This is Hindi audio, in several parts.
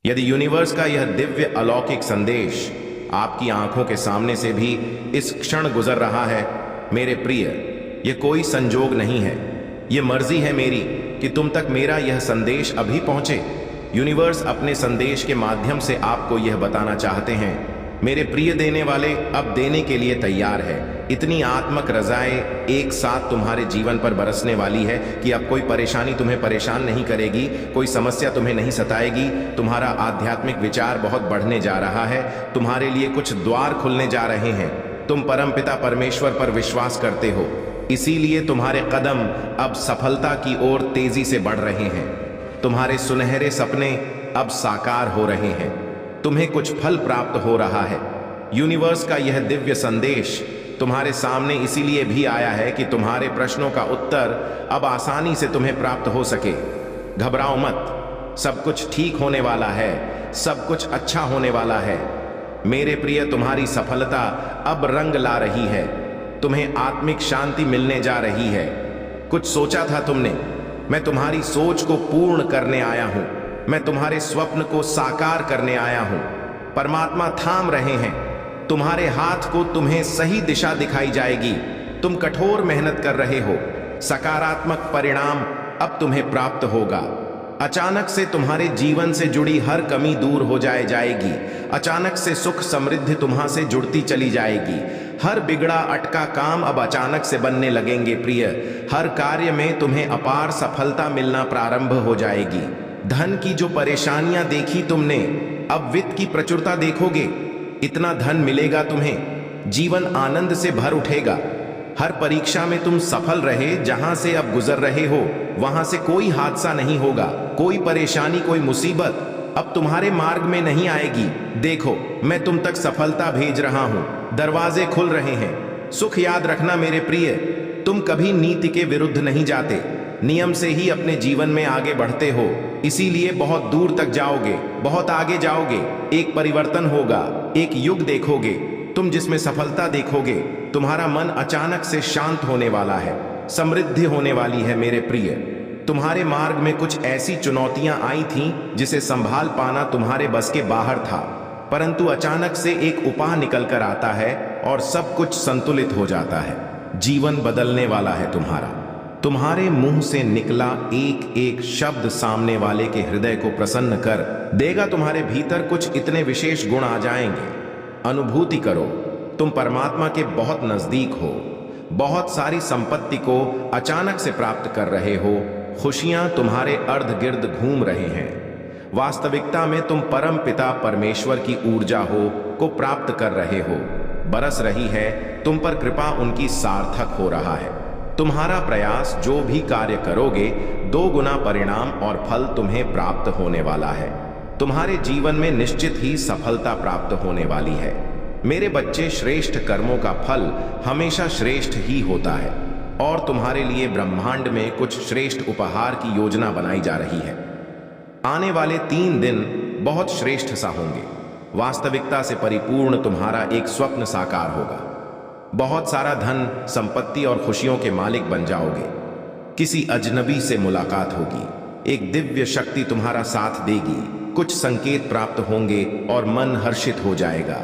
यदि यूनिवर्स का यह दिव्य अलौकिक संदेश आपकी आंखों के सामने से भी इस क्षण गुजर रहा है, मेरे प्रिय, यह कोई संजोग नहीं है, यह मर्जी है मेरी कि तुम तक मेरा यह संदेश अभी पहुंचे। यूनिवर्स अपने संदेश के माध्यम से आपको यह बताना चाहते हैं, मेरे प्रिय देने वाले अब देने के लिए तैयार है। इतनी आत्मक रज़ाएं एक साथ तुम्हारे जीवन पर बरसने वाली है कि अब कोई परेशानी तुम्हें परेशान नहीं करेगी, कोई समस्या तुम्हें नहीं सताएगी। तुम्हारा आध्यात्मिक विचार बहुत बढ़ने जा रहा है, तुम्हारे लिए कुछ द्वार खुलने जा रहे हैं। तुम परमपिता परमेश्वर पर विश्वास करते हो, इसीलिए तुम्हारे कदम अब सफलता की ओर तेजी से बढ़ रहे हैं। तुम्हारे सुनहरे सपने अब साकार हो रहे हैं, तुम्हें कुछ फल प्राप्त हो रहा है। यूनिवर्स का यह दिव्य संदेश तुम्हारे सामने इसीलिए भी आया है कि तुम्हारे प्रश्नों का उत्तर अब आसानी से तुम्हें प्राप्त हो सके। घबराओ मत, सब कुछ ठीक होने वाला है, सब कुछ अच्छा होने वाला है। मेरे प्रिय, तुम्हारी सफलता अब रंग ला रही है, तुम्हें आत्मिक शांति मिलने जा रही है। कुछ सोचा था तुमने, मैं तुम्हारी सोच को पूर्ण करने आया हूं, मैं तुम्हारे स्वप्न को साकार करने आया हूं। परमात्मा थाम रहे हैं तुम्हारे हाथ को, तुम्हें सही दिशा दिखाई जाएगी। तुम कठोर मेहनत कर रहे हो, सकारात्मक परिणाम अब तुम्हें प्राप्त होगा। अचानक से तुम्हारे जीवन से जुड़ी हर कमी दूर हो जाएगी। अचानक से सुख समृद्धि तुम्हां से जुड़ती चली जाएगी। हर बिगड़ा अटका काम अब अचानक से बनने लगेंगे प्रिय। हर कार्य में तुम्हें अपार सफलता मिलना प्रारंभ हो जाएगी। धन की जो परेशानियां देखी तुमने, अब वित्त की प्रचुरता देखोगे। इतना धन मिलेगा तुम्हें, जीवन आनंद से भर उठेगा। हर परीक्षा में तुम सफल रहे, जहां से अब गुजर रहे हो वहां से कोई हादसा नहीं होगा, कोई परेशानी, कोई मुसीबत अब तुम्हारे मार्ग में नहीं आएगी। देखो, मैं तुम तक सफलता भेज रहा हूं, दरवाजे खुल रहे हैं। सुख याद रखना मेरे प्रिय, तुम कभी नीति के विरुद्ध नहीं जाते, नियम से ही अपने जीवन में आगे बढ़ते हो, इसीलिए बहुत दूर तक जाओगे, बहुत आगे जाओगे। एक परिवर्तन होगा, एक युग देखोगे तुम जिसमें सफलता देखोगे। तुम्हारा मन अचानक से शांत होने वाला है, समृद्धि होने वाली है मेरे प्रिय। तुम्हारे मार्ग में कुछ ऐसी चुनौतियां आई थीं जिसे संभाल पाना तुम्हारे बस के बाहर था, परंतु अचानक से एक उपाय निकल कर आता है और सब कुछ संतुलित हो जाता है। जीवन बदलने वाला है तुम्हारा। तुम्हारे मुंह से निकला एक एक शब्द सामने वाले के हृदय को प्रसन्न कर देगा। तुम्हारे भीतर कुछ इतने विशेष गुण आ जाएंगे। अनुभूति करो, तुम परमात्मा के बहुत नजदीक हो, बहुत सारी संपत्ति को अचानक से प्राप्त कर रहे हो। खुशियां तुम्हारे अर्ध गिर्द घूम रहे हैं। वास्तविकता में तुम परम पिता परमेश्वर की ऊर्जा को प्राप्त कर रहे हो। बरस रही है तुम पर कृपा, उनकी सार्थक हो रहा है। तुम्हारा प्रयास, जो भी कार्य करोगे, 2 गुना परिणाम और फल तुम्हें प्राप्त होने वाला है। तुम्हारे जीवन में निश्चित ही सफलता प्राप्त होने वाली है। मेरे बच्चे, श्रेष्ठ कर्मों का फल हमेशा श्रेष्ठ ही होता है और तुम्हारे लिए ब्रह्मांड में कुछ श्रेष्ठ उपहार की योजना बनाई जा रही है। आने वाले 3 दिन बहुत श्रेष्ठ सा होंगे। वास्तविकता से परिपूर्ण तुम्हारा एक स्वप्न साकार होगा। बहुत सारा धन, संपत्ति और खुशियों के मालिक बन जाओगे। किसी अजनबी से मुलाकात होगी, एक दिव्य शक्ति तुम्हारा साथ देगी, कुछ संकेत प्राप्त होंगे और मन हर्षित हो जाएगा।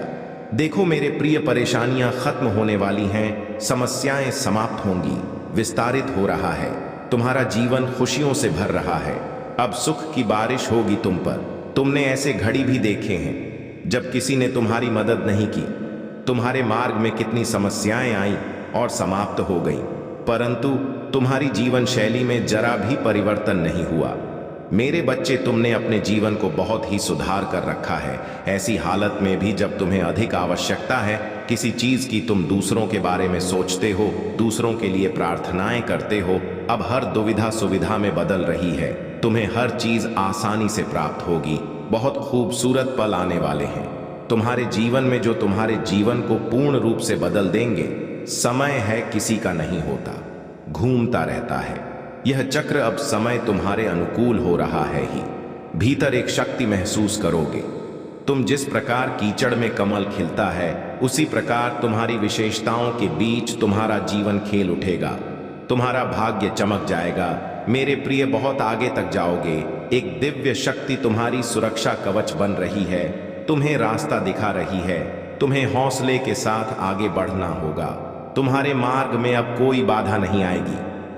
देखो मेरे प्रिय, परेशानियां खत्म होने वाली हैं, समस्याएं समाप्त होंगी, विस्तारित हो रहा है। तुम्हारा जीवन खुशियों से भर रहा है। अब सुख की बारिश होगी तुम पर। तुमने ऐसे घड़ी भी देखे हैं जब किसी ने तुम्हारी मदद नहीं की। तुम्हारे मार्ग में कितनी समस्याएं आईं और समाप्त हो गईं, परंतु तुम्हारी जीवन शैली में जरा भी परिवर्तन नहीं हुआ। मेरे बच्चे, तुमने अपने जीवन को बहुत ही सुधार कर रखा है। ऐसी हालत में भी जब तुम्हें अधिक आवश्यकता है किसी चीज की, तुम दूसरों के बारे में सोचते हो, दूसरों के लिए प्रार्थनाएं करते हो। अब हर दुविधा सुविधा में बदल रही है। तुम्हें हर चीज आसानी से प्राप्त होगी। बहुत खूबसूरत पल आने वाले हैं तुम्हारे जीवन में, जो तुम्हारे जीवन को पूर्ण रूप से बदल देंगे। समय है किसी का नहीं होता, घूमता रहता है। यह चक्र अब समय तुम्हारे अनुकूल हो रहा है ही। भीतर एक शक्ति महसूस करोगे। तुम जिस प्रकार कीचड़ में कमल खिलता है, उसी प्रकार तुम्हारी विशेषताओं के बीच तुम्हारा जीवन खेल उठेगा। तुम्हारा भाग्य चमक जाएगा मेरे प्रिय, बहुत आगे तक जाओगे। एक दिव्य शक्ति तुम्हारी सुरक्षा कवच बन रही है, तुम्हें रास्ता दिखा रही है। तुम्हें हौसले के साथ आगे बढ़ना होगा। तुम्हारे मार्ग में अब कोई बाधा नहीं आएगी।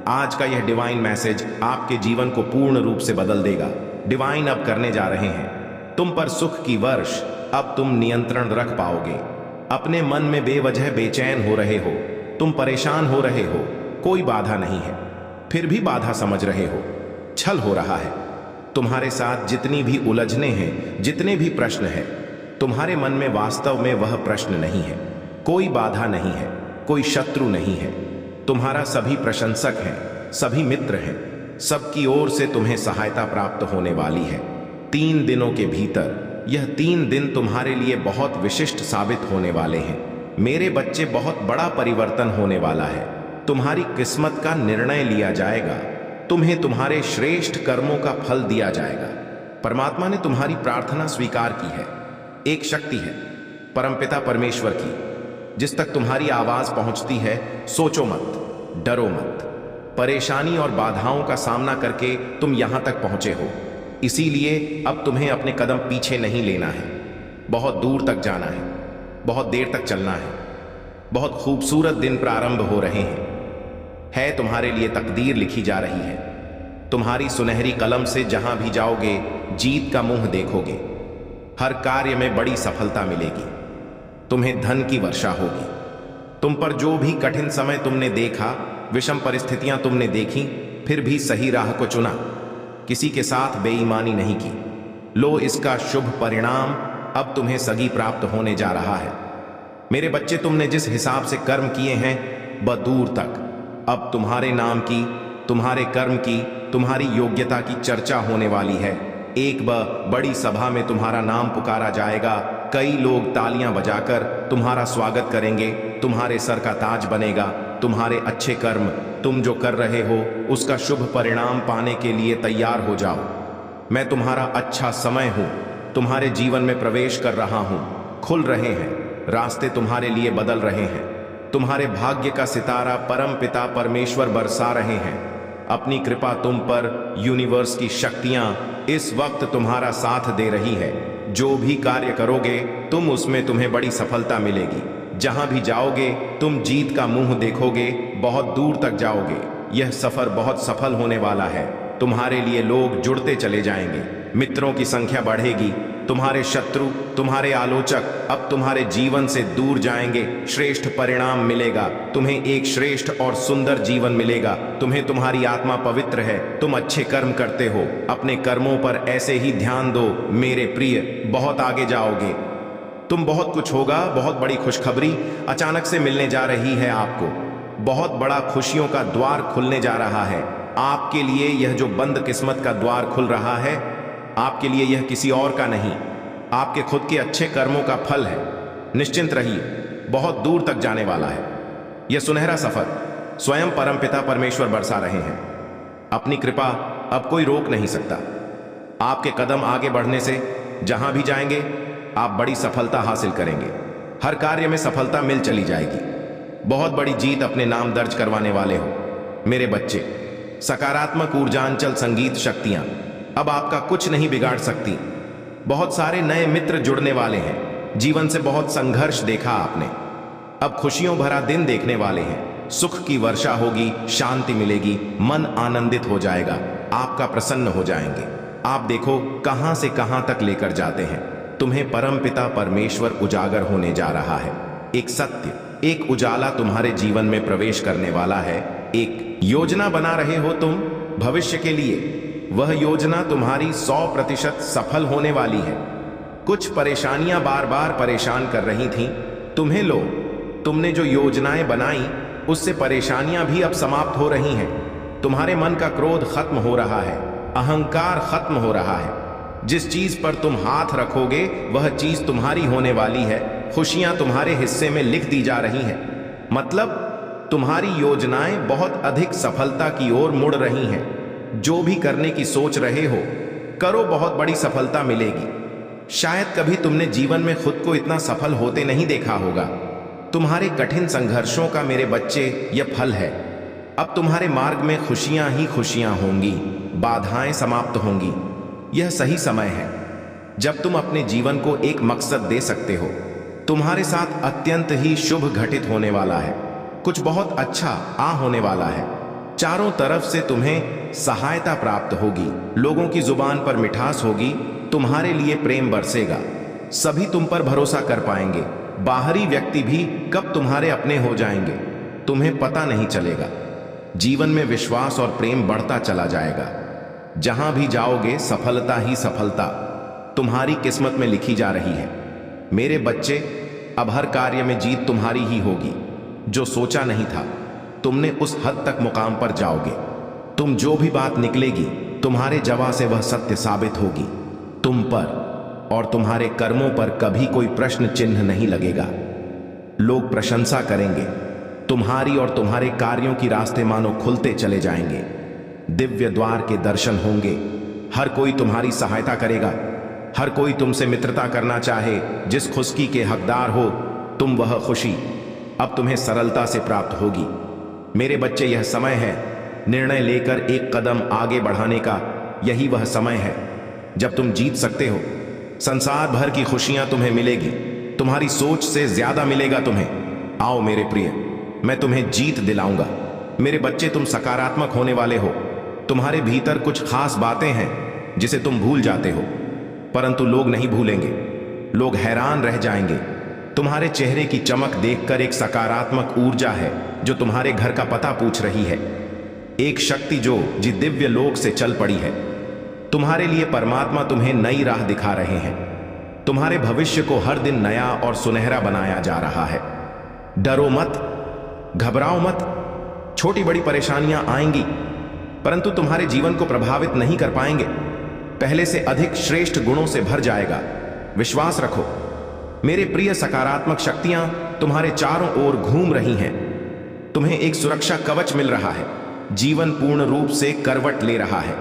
आज का यह डिवाइन मैसेज आपके जीवन को पूर्ण रूप से बदल देगा। डिवाइन अब करने जा रहे हैं तुम पर सुख की वर्ष। अब तुम नियंत्रण रख पाओगे। अपने मन में बेवजह बेचैन हो रहे हो, तुम परेशान हो रहे हो, कोई बाधा नहीं है, फिर भी बाधा समझ रहे हो, छल हो रहा है। तुम्हारे साथ जितनी भी उलझने हैं, जितने भी प्रश्न हैं, तुम्हारे मन में वास्तव में वह प्रश्न नहीं है। कोई बाधा नहीं है, कोई शत्रु नहीं है। तुम्हारा सभी प्रशंसक हैं, सभी मित्र हैं, सबकी ओर से तुम्हें सहायता प्राप्त होने वाली है। 3 दिनों के भीतर यह 3 दिन तुम्हारे लिए बहुत विशिष्ट साबित होने वाले हैं। मेरे बच्चे, बहुत बड़ा परिवर्तन होने वाला है। तुम्हारी किस्मत का निर्णय लिया जाएगा। तुम्हें तुम्हारे श्रेष्ठ कर्मों का फल दिया जाएगा। परमात्मा ने तुम्हारी प्रार्थना स्वीकार की है। एक शक्ति है परमपिता परमेश्वर की, जिस तक तुम्हारी आवाज पहुंचती है। सोचो मत, डरो मत। परेशानी और बाधाओं का सामना करके तुम यहां तक पहुंचे हो, इसीलिए अब तुम्हें अपने कदम पीछे नहीं लेना है। बहुत दूर तक जाना है, बहुत देर तक चलना है। बहुत खूबसूरत दिन प्रारंभ हो रहे हैं। है तुम्हारे लिए तकदीर लिखी जा रही है। तुम्हारी सुनहरी कलम से जहां भी जाओगे, जीत का मुंह देखोगे। हर कार्य में बड़ी सफलता मिलेगी। तुम्हें धन की वर्षा होगी। तुम पर जो भी कठिन समय तुमने देखा, विषम परिस्थितियां तुमने देखी, फिर भी सही राह को चुना। किसी के साथ बेईमानी नहीं की। लो इसका शुभ परिणाम अब तुम्हें सगी प्राप्त होने जा रहा है। मेरे बच्चे, तुमने जिस हिसाब से कर्म किए हैं, दूर तक अब तुम्हारे नाम की, तुम्हारे कर्म की, तुम्हारी योग्यता की चर्चा होने वाली है। एक बड़ी सभा में तुम्हारा नाम पुकारा जाएगा। कई लोग तालियां बजाकर तुम्हारा स्वागत करेंगे। तुम्हारे सर का ताज बनेगा। तुम्हारे अच्छे कर्म, तुम जो कर रहे हो, उसका शुभ परिणाम पाने के लिए तैयार हो जाओ। मैं तुम्हारा अच्छा समय हूं। तुम्हारे जीवन में प्रवेश कर रहा हूं। खुल रहे हैं रास्ते, तुम्हारे लिए बदल रहे हैं। तुम्हारे भाग्य का सितारा परम पिता परमेश्वर बरसा रहे हैं अपनी कृपा तुम पर। यूनिवर्स की शक्तियां इस वक्त तुम्हारा साथ दे रही है। जो भी कार्य करोगे तुम, उसमें तुम्हें बड़ी सफलता मिलेगी। जहां भी जाओगे तुम जीत का मुंह देखोगे। बहुत दूर तक जाओगे। यह सफर बहुत सफल होने वाला है। तुम्हारे लिए लोग जुड़ते चले जाएंगे। मित्रों की संख्या बढ़ेगी। तुम्हारे शत्रु, तुम्हारे आलोचक अब तुम्हारे जीवन से दूर जाएंगे। श्रेष्ठ परिणाम मिलेगा। तुम्हें एक श्रेष्ठ और सुंदर जीवन मिलेगा। तुम्हें, तुम्हारी आत्मा पवित्र है। तुम अच्छे कर्म करते हो। अपने कर्मों पर ऐसे ही ध्यान दो मेरे प्रिय। बहुत आगे जाओगे तुम। बहुत कुछ होगा। बहुत बड़ी खुशखबरी अचानक से मिलने जा रही है आपको। बहुत बड़ा खुशियों का द्वार खुलने जा रहा है आपके लिए। यह जो बंद किस्मत का द्वार खुल रहा है आपके लिए, यह किसी और का नहीं, आपके खुद के अच्छे कर्मों का फल है। निश्चिंत रहिए, बहुत दूर तक जाने वाला है। यह सुनहरा सफर स्वयं परमपिता परमेश्वर बरसा रहे हैं। अपनी कृपा अब कोई रोक नहीं सकता। आपके कदम आगे बढ़ने से जहां भी जाएंगे आप बड़ी सफलता हासिल करेंगे। हर कार्य में सफलता मिल चली जाएगी। बहुत बड़ी जीत अपने नाम दर्ज करवाने वाले हो मेरे बच्चे। सकारात्मक ऊर्जांचल संगीत शक्तियां अब आपका कुछ नहीं बिगाड़ सकती। बहुत सारे नए मित्र जुड़ने वाले हैं। जीवन से बहुत संघर्ष देखा आपने, अब खुशियों भरा दिन देखने वाले हैं। सुख की वर्षा होगी, शांति मिलेगी, मन आनंदित हो जाएगा, आपका प्रसन्न हो जाएंगे। आप देखो कहां से कहां तक लेकर जाते हैं। तुम्हें परमपिता परमेश्वर उजागर होने जा रहा है। एक सत्य, एक उजाला तुम्हारे जीवन में प्रवेश करने वाला है। एक योजना बना रहे हो तुम भविष्य के लिए। वह योजना तुम्हारी 100% सफल होने वाली है। कुछ परेशानियां बार बार परेशान कर रही थीं तुम्हें। लो, तुमने जो योजनाएं बनाई उससे परेशानियां भी अब समाप्त हो रही हैं। तुम्हारे मन का क्रोध खत्म हो रहा है, अहंकार खत्म हो रहा है। जिस चीज पर तुम हाथ रखोगे वह चीज तुम्हारी होने वाली है। खुशियां तुम्हारे हिस्से में लिख दी जा रही हैं। मतलब तुम्हारी योजनाएं बहुत अधिक सफलता की ओर मुड़ रही हैं। जो भी करने की सोच रहे हो करो, बहुत बड़ी सफलता मिलेगी। शायद कभी तुमने जीवन में खुद को इतना सफल होते नहीं देखा होगा। तुम्हारे कठिन संघर्षों का मेरे बच्चे यह फल है। अब तुम्हारे मार्ग में खुशियां ही खुशियां होंगी। बाधाएं समाप्त होंगी। यह सही समय है जब तुम अपने जीवन को एक मकसद दे सकते हो। तुम्हारे साथ अत्यंत ही शुभ घटित होने वाला है। कुछ बहुत अच्छा होने वाला है। चारों तरफ से तुम्हें सहायता प्राप्त होगी। लोगों की जुबान पर मिठास होगी। तुम्हारे लिए प्रेम बरसेगा। सभी तुम पर भरोसा कर पाएंगे। बाहरी व्यक्ति भी कब तुम्हारे अपने हो जाएंगे तुम्हें पता नहीं चलेगा। जीवन में विश्वास और प्रेम बढ़ता चला जाएगा। जहां भी जाओगे सफलता ही सफलता तुम्हारी किस्मत में लिखी जा रही है। मेरे बच्चे, अब हर कार्य में जीत तुम्हारी ही होगी। जो सोचा नहीं था तुमने उस हद तक मुकाम पर जाओगे। तुम जो भी बात निकलेगी तुम्हारे जवाब से वह सत्य साबित होगी। तुम पर और तुम्हारे कर्मों पर कभी कोई प्रश्न चिन्ह नहीं लगेगा। लोग प्रशंसा करेंगे। तुम्हारी और तुम्हारे कार्यों की रास्ते मानो खुलते चले जाएंगे। दिव्य द्वार के दर्शन होंगे। हर कोई तुम्हारी सहायता करेगा। हर कोई तुमसे मित्रता करना चाहे। जिस खुशी के हकदार हो तुम, वह खुशी अब तुम्हें सरलता से प्राप्त होगी। मेरे बच्चे, यह समय है निर्णय लेकर एक कदम आगे बढ़ाने का। यही वह समय है जब तुम जीत सकते हो। संसार भर की खुशियां तुम्हें मिलेगी। तुम्हारी सोच से ज्यादा मिलेगा तुम्हें। आओ मेरे प्रिय, मैं तुम्हें जीत दिलाऊंगा। मेरे बच्चे, तुम सकारात्मक होने वाले हो। तुम्हारे भीतर कुछ खास बातें हैं जिसे तुम भूल जाते हो, परंतु लोग नहीं भूलेंगे। लोग हैरान रह जाएंगे। तुम्हारे चेहरे की चमक देखकर एक सकारात्मक ऊर्जा है जो तुम्हारे घर का पता पूछ रही है। एक शक्ति जो दिव्य लोक से चल पड़ी है। तुम्हारे लिए परमात्मा तुम्हें नई राह दिखा रहे हैं। तुम्हारे भविष्य को हर दिन नया और सुनहरा बनाया जा रहा है। डरो मत, घबराओ मत। छोटी बड़ी परेशानियां आएंगी परंतु तुम्हारे जीवन को प्रभावित नहीं कर पाएंगे। पहले से अधिक श्रेष्ठ गुणों से भर जाएगा। विश्वास रखो मेरे प्रिय। सकारात्मक शक्तियां तुम्हारे चारों ओर घूम रही हैं। तुम्हें एक सुरक्षा कवच मिल रहा है। जीवन पूर्ण रूप से करवट ले रहा है।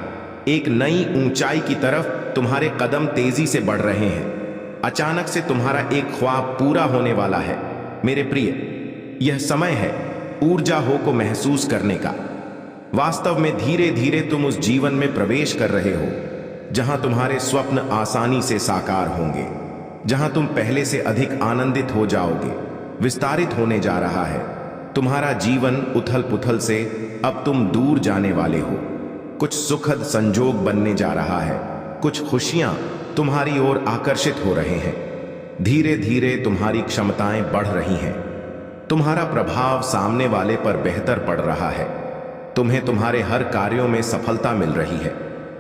एक नई ऊंचाई की तरफ तुम्हारे कदम तेजी से बढ़ रहे हैं। अचानक से तुम्हारा एक ख्वाब पूरा होने वाला है। मेरे प्रिय, यह समय है ऊर्जा हो को महसूस करने का। वास्तव में धीरे धीरे तुम उस जीवन में प्रवेश कर रहे हो जहां तुम्हारे स्वप्न आसानी से साकार होंगे, जहां तुम पहले से अधिक आनंदित हो जाओगे। विस्तारित होने जा रहा है तुम्हारा जीवन। उथल पुथल से अब तुम दूर जाने वाले हो। कुछ सुखद संजोग बनने जा रहा है। कुछ खुशियां तुम्हारी ओर आकर्षित हो रहे हैं। धीरे धीरे तुम्हारी क्षमताएं बढ़ रही हैं। तुम्हारा प्रभाव सामने वाले पर बेहतर पड़ रहा है। तुम्हें तुम्हारे हर कार्यों में सफलता मिल रही है।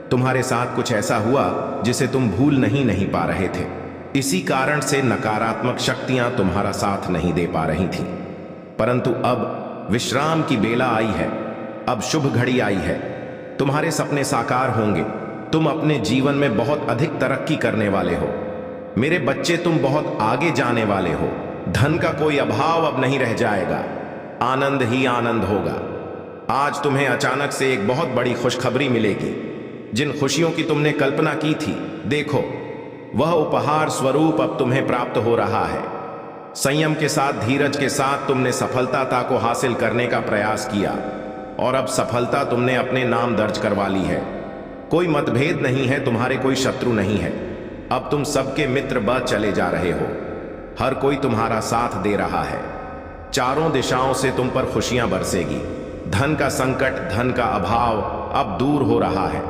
तुम्हारे साथ कुछ ऐसा हुआ जिसे तुम भूल नहीं पा रहे थे। इसी कारण से नकारात्मक शक्तियां तुम्हारा साथ नहीं दे पा रही थी, परंतु अब विश्राम की बेला आई है। अब शुभ घड़ी आई है। तुम्हारे सपने साकार होंगे। तुम अपने जीवन में बहुत अधिक तरक्की करने वाले हो। मेरे बच्चे, तुम बहुत आगे जाने वाले हो। धन का कोई अभाव अब नहीं रह जाएगा। आनंद ही आनंद होगा। आज तुम्हें अचानक से एक बहुत बड़ी खुशखबरी मिलेगी। जिन खुशियों की तुमने कल्पना की थी, देखो वह उपहार स्वरूप अब तुम्हें प्राप्त हो रहा है। संयम के साथ, धीरज के साथ तुमने सफलता को हासिल करने का प्रयास किया और अब सफलता तुमने अपने नाम दर्ज करवा ली है। कोई मतभेद नहीं है, तुम्हारे कोई शत्रु नहीं है। अब तुम सबके मित्र बन चले जा रहे हो। हर कोई तुम्हारा साथ दे रहा है। चारों दिशाओं से तुम पर खुशियां बरसेगी। धन का संकट, धन का अभाव अब दूर हो रहा है।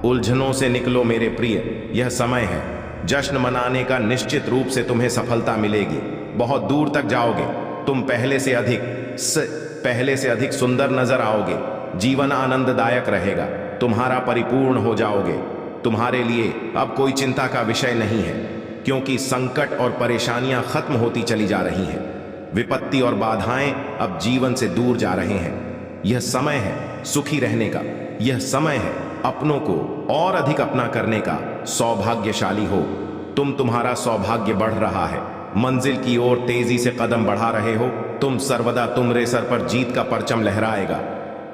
उलझनों से निकलो मेरे प्रिय। यह समय है जश्न मनाने का। निश्चित रूप से तुम्हें सफलता मिलेगी। बहुत दूर तक जाओगे। तुम पहले से अधिक सुंदर नजर आओगे। जीवन आनंददायक रहेगा। तुम्हारा परिपूर्ण हो जाओगे। तुम्हारे लिए अब कोई चिंता का विषय नहीं है, क्योंकि संकट और परेशानियां खत्म होती चली जा रही हैं। विपत्ति और बाधाएं अब जीवन से दूर जा रहे हैं। यह समय है सुखी रहने का। यह समय है अपनों को और अधिक अपना करने का। सौभाग्यशाली हो तुम। तुम्हारा सौभाग्य बढ़ रहा है। मंजिल की ओर तेजी से कदम बढ़ा रहे हो तुम। सर्वदा तुम्हारे सर पर जीत का परचम लहराएगा।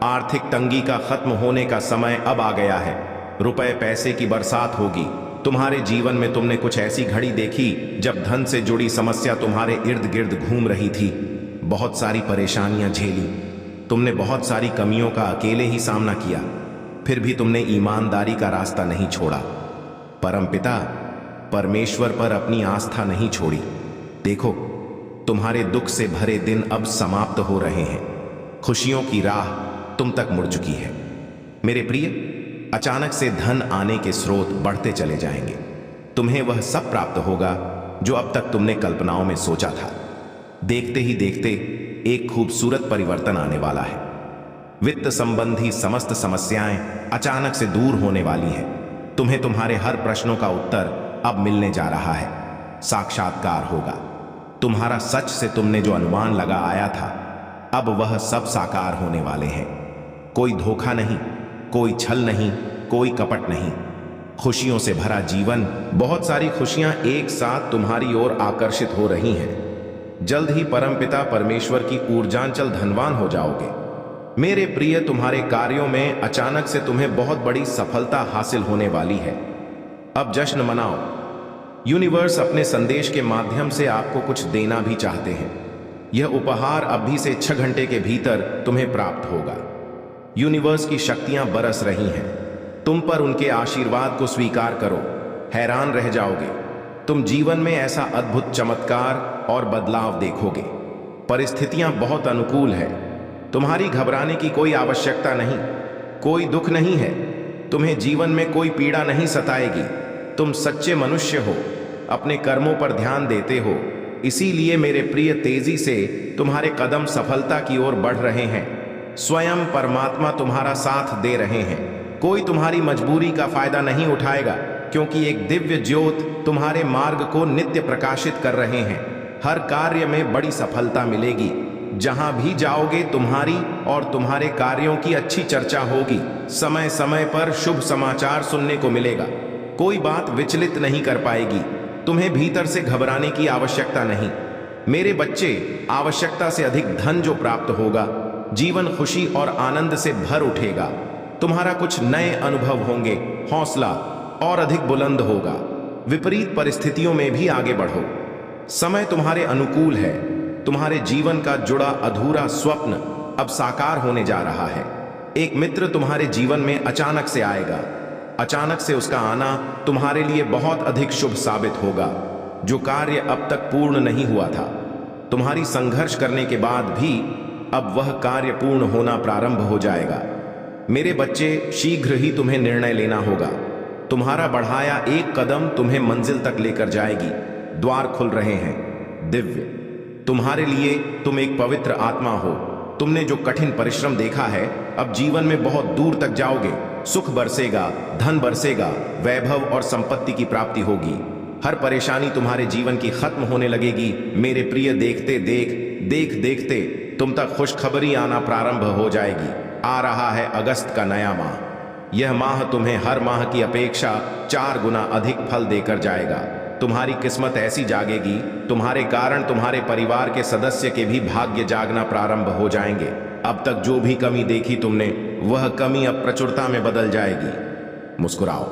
आर्थिक तंगी का खत्म होने का समय अब आ गया है। रुपए पैसे की बरसात होगी। तुम्हारे जीवन में तुमने कुछ ऐसी घड़ी देखी जब धन से जुड़ी समस्या तुम्हारे इर्द गिर्द घूम रही थी। बहुत सारी परेशानियां झेली। तुमने बहुत सारी कमियों का अकेले ही सामना किया, फिर भी तुमने ईमानदारी का रास्ता नहीं छोड़ा। परमपिता परमेश्वर पर अपनी आस्था नहीं छोड़ी। देखो, तुम्हारे दुख से भरे दिन अब समाप्त हो रहे हैं। खुशियों की राह तुम तक मुड़ चुकी है। मेरे प्रिय, अचानक से धन आने के स्रोत बढ़ते चले जाएंगे। तुम्हें वह सब प्राप्त होगा जो अब तक तुमने कल्पनाओं में सोचा था। देखते ही देखते एक खूबसूरत परिवर्तन आने वाला है। वित्त संबंधी समस्त समस्याएं अचानक से दूर होने वाली हैं। तुम्हें तुम्हारे हर प्रश्नों का उत्तर अब मिलने जा रहा है। साक्षात्कार होगा। तुम्हारा सच से तुमने जो अनुमान लगा आया था, अब वह सब साकार होने वाले हैं। कोई धोखा नहीं, कोई छल नहीं, कोई कपट नहीं। खुशियों से भरा जीवन, बहुत सारी खुशियां एक साथ तुम्हारी ओर आकर्षित हो रही हैं। जल्द ही परमपिता परमेश्वर की ऊर्जांचल धनवान हो जाओगे। मेरे प्रिय, तुम्हारे कार्यों में अचानक से तुम्हें बहुत बड़ी सफलता हासिल होने वाली है। अब जश्न मनाओ। यूनिवर्स अपने संदेश के माध्यम से आपको कुछ देना भी चाहते हैं। यह उपहार अभी से 6 घंटे के भीतर तुम्हें प्राप्त होगा। यूनिवर्स की शक्तियां बरस रही हैं। तुम पर उनके आशीर्वाद को स्वीकार करो। हैरान रह जाओगे। तुम जीवन में ऐसा अद्भुत चमत्कार और बदलाव देखोगे। परिस्थितियां बहुत अनुकूल है। तुम्हारी घबराने की कोई आवश्यकता नहीं। कोई दुख नहीं है। तुम्हें जीवन में कोई पीड़ा नहीं सताएगी। तुम सच्चे मनुष्य हो, अपने कर्मों पर ध्यान देते हो। इसीलिए मेरे प्रिय, तेजी से तुम्हारे कदम सफलता की ओर बढ़ रहे हैं। स्वयं परमात्मा तुम्हारा साथ दे रहे हैं। कोई तुम्हारी मजबूरी का फायदा नहीं उठाएगा, क्योंकि एक दिव्य ज्योत तुम्हारे मार्ग को नित्य प्रकाशित कर रहे हैं। हर कार्य में बड़ी सफलता मिलेगी। जहां भी जाओगे, तुम्हारी और तुम्हारे कार्यों की अच्छी चर्चा होगी। समय समय पर शुभ समाचार सुनने को मिलेगा। कोई बात विचलित नहीं कर पाएगी। तुम्हें भीतर से घबराने की आवश्यकता नहीं। मेरे बच्चे, आवश्यकता से अधिक धन जो प्राप्त होगा, जीवन खुशी और आनंद से भर उठेगा। तुम्हारा कुछ नए अनुभव होंगे। हौसला और अधिक बुलंद होगा। विपरीत परिस्थितियों में भी आगे बढ़ो। समय तुम्हारे अनुकूल है। तुम्हारे जीवन का जुड़ा अधूरा स्वप्न अब साकार होने जा रहा है। एक मित्र तुम्हारे जीवन में अचानक से आएगा। अचानक से उसका आना तुम्हारे लिए बहुत अधिक शुभ साबित होगा। जो कार्य अब तक पूर्ण नहीं हुआ था, तुम्हारी संघर्ष करने के बाद भी अब वह कार्य पूर्ण होना प्रारंभ हो जाएगा। मेरे बच्चे, शीघ्र ही तुम्हें निर्णय लेना होगा। तुम्हारा बढ़ाया एक कदम तुम्हें मंजिल तक लेकर जाएगी। द्वार खुल रहे हैं। दिव्य तुम्हारे लिए। तुम एक पवित्र आत्मा हो। तुमने जो कठिन परिश्रम देखा है, अब जीवन में बहुत दूर तक जाओगे। सुख बरसेगा, धन बरसेगा, वैभव और संपत्ति की प्राप्ति होगी। हर परेशानी तुम्हारे जीवन की खत्म होने लगेगी। मेरे प्रिय, देखते तुम तक खुशखबरी आना प्रारंभ हो जाएगी। आ रहा है अगस्त का नया माह। यह माह तुम्हें हर माह की अपेक्षा 4 गुना अधिक फल देकर जाएगा। तुम्हारी किस्मत ऐसी जागेगी, तुम्हारे कारण तुम्हारे परिवार के सदस्य के भी भाग्य जागना प्रारंभ हो जाएंगे। अब तक जो भी कमी देखी तुमने, वह कमी अब प्रचुरता में बदल जाएगी। मुस्कुराओ।